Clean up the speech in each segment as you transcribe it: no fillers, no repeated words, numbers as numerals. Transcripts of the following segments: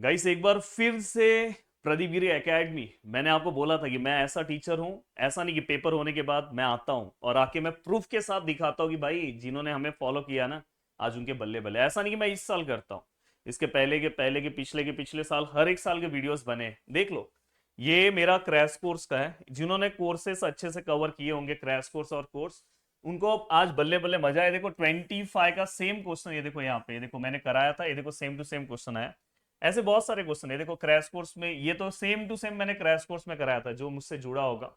Guys एक बार फिर से प्रदीप गिरी एकेडमी। मैंने आपको बोला था कि मैं ऐसा टीचर हूं, ऐसा नहीं कि पेपर होने के बाद मैं आता हूं और आके मैं प्रूफ के साथ दिखाता हूं कि भाई जिन्होंने हमें फॉलो किया ना, आज उनके बल्ले बल्ले। ऐसा नहीं कि मैं इस साल करता हूं, इसके पहले के पिछले साल हर एक साल के वीडियोस बने, देख लो। ये मेरा क्रैश कोर्स का है, जिन्होंने कोर्सेस अच्छे से कवर किए होंगे, क्रैश कोर्स और कोर्स, उनको आज बल्ले बल्ले मजा है। देखो 25 का सेम क्वेश्चन, ये देखो यहाँ पे, ये देखो मैंने कराया था, ये देखो सेम टू सेम क्वेश्चन आया। ऐसे बहुत सारे क्वेश्चन है, देखो क्रैश कोर्स में ये तो सेम टू सेम मैंने क्रैश कोर्स में कराया था, जो मुझसे जुड़ा होगा।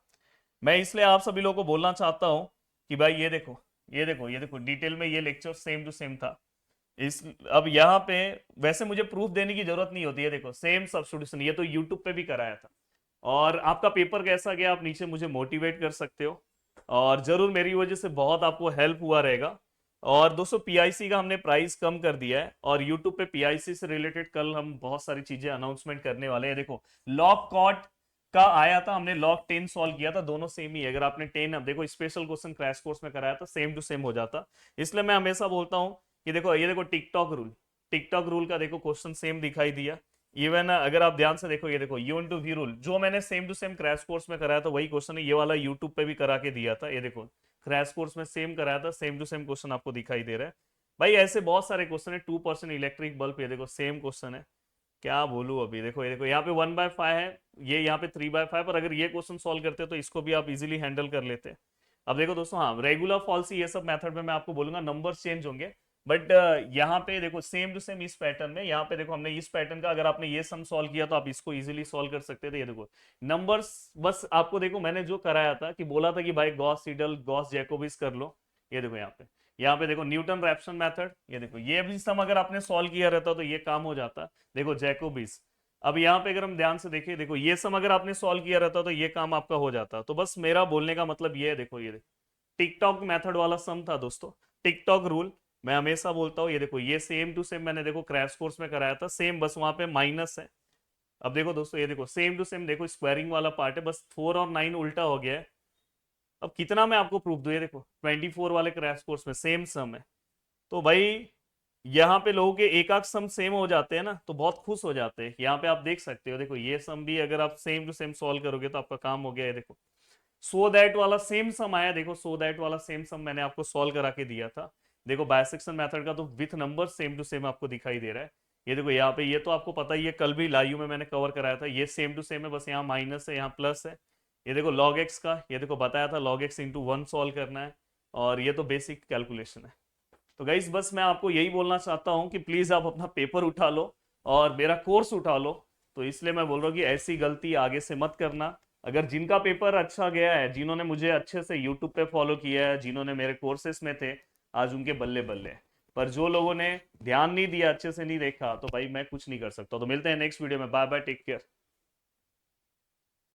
मैं इसलिए आप सभी लोगों को बोलना चाहता हूं कि भाई ये देखो, ये देखो डिटेल में ये लेक्चर सेम टू सेम था। इस अब यहाँ पे वैसे मुझे प्रूफ देने की जरूरत नहीं होती है, देखो सेम सब्स्टिट्यूशन, ये तो यूट्यूब पे भी कराया था। और आपका पेपर कैसा गया आप नीचे मुझे मोटिवेट कर सकते हो, और जरूर मेरी वजह से बहुत आपको हेल्प हुआ रहेगा। और दोस्तों पीआईसी का हमने प्राइस कम कर दिया है, और यूट्यूब पे पीआईसी से रिलेटेड कल हम बहुत सारी चीजें अनाउंसमेंट करने वाले हैं। देखो लॉग कॉट का आया था, हमने लॉग 10 सॉल्व किया था, दोनों सेम ही है। अगर आपने 10, अब देखो स्पेशल क्वेश्चन क्रैश कोर्स में कराया था, सेम टू सेम हो जाता। इसलिए मैं हमेशा बोलता हूँ कि देखो ये देखो टिकटॉक रूल का देखो क्वेश्चन सेम दिखाई दिया। इवन अगर आप ध्यान से देखो, ये देखो यू टू वी रूल, जो मैंने same to same crash course में कराया था वही क्वेश्चन है, ये वाला यूट्यूब पे भी करा के दिया था। ये देखो क्रैश कोर्स में सेम कराया था, सेम टू सेम क्वेश्चन आपको दिखाई दे रहा है। भाई ऐसे बहुत सारे क्वेश्चन है। 2% इलेक्ट्रिक बल्ब, ये देखो सेम क्वेश्चन है। क्या बोलूं अभी, देखो ये देखो यहाँ पे 1/5 है, ये यहाँ पे 3/5, पर अगर ये क्वेश्चन सॉल्व करते तो इसको भी आप इजीली हैंडल कर लेते। अब देखो दोस्तों, हाँ रेगुलर फॉल्सी ये सब मेथड में मैं आपको बोलूंगा नंबर्स चेंज होंगे, बट यहाँ पे देखो सेम टू सेम इस पैटर्न में, यहाँ पे देखो हमने इस पैटर्न का, अगर आपने ये सम सॉल्व किया तो आप इसको इजीली सॉल्व कर सकते थे। ये देखो नंबर्स, बस आपको देखो मैंने जो कराया था कि बोला था कि भाई गॉस सीडल गॉस जैकोबिस कर लो। ये देखो यहाँ पे देखो न्यूटन रैप्सन मेथड, ये देखो ये भी सम अगर आपने सॉल्व किया रहता तो ये काम हो जाता। देखो जैकोबिस। अब यहाँ पे अगर हम ध्यान से देखें, देखो ये सम अगर आपने सॉल्व किया रहता तो ये काम आपका हो जाता। तो बस मेरा बोलने का मतलब ये है, देखो ये टिकटॉक मेथड वाला सम था दोस्तों, टिकटॉक रूल। मैं हमेशा बोलता हूँ, ये देखो ये सेम टू सेम मैंने देखो क्रैश कोर्स में कराया था, सेम, बस वहां पे माइनस है। अब देखो दोस्तों, ये देखो सेम टू सेम, देखो स्क्वायरिंग वाला पार्ट है, बस 4 और 9 उल्टा हो गया है। अब कितना मैं आपको प्रूफ दूं, ये देखो 24 वाले क्रैश कोर्स में सेम सम है। तो भाई यहाँ पे लोगों के एक आध सम सेम हो जाते हैं ना, तो बहुत खुश हो जाते हैं। यहाँ पे आप देख सकते हो, देखो ये सम भी अगर आप सेम टू सेम सॉल्व करोगे तो आपका काम हो गया है। देखो सो दैट वाला सेम सम आया, देखो सो दैट वाला सेम सम मैंने आपको सॉल्व करा के दिया था। देखो बायसेक्शन मेथड का तो with number same to same आपको दिखाई दे रहा है। ये देखो यहाँ पे, ये तो आपको पता ही है, कल भी लाइव में मैंने कवर कराया था, ये सेम टू सेम है, बस यहाँ माइनस है यहाँ प्लस है। ये देखो लॉग एक्स का, ये देखो बताया था लॉग एक्स इंटू 1 सॉल्व करना है, और ये तो बेसिक कैलकुलेशन है। तो गाइस बस मैं आपको यही बोलना चाहता हूँ कि प्लीज आप अपना पेपर उठा लो और मेरा कोर्स उठा लो। तो इसलिए मैं बोल रहा हूँ कि ऐसी गलती आगे से मत करना। अगर जिनका पेपर अच्छा गया है, जिन्होंने मुझे अच्छे से यूट्यूब पे फॉलो किया है, जिन्होंने मेरे कोर्सेस में थे, आज उनके बल्ले बल्ले हैं। पर जो लोगों ने ध्यान नहीं दिया, अच्छे से नहीं देखा, तो भाई मैं कुछ नहीं कर सकता। तो मिलते हैं नेक्स्ट वीडियो में, बाय बाय, टेक केयर।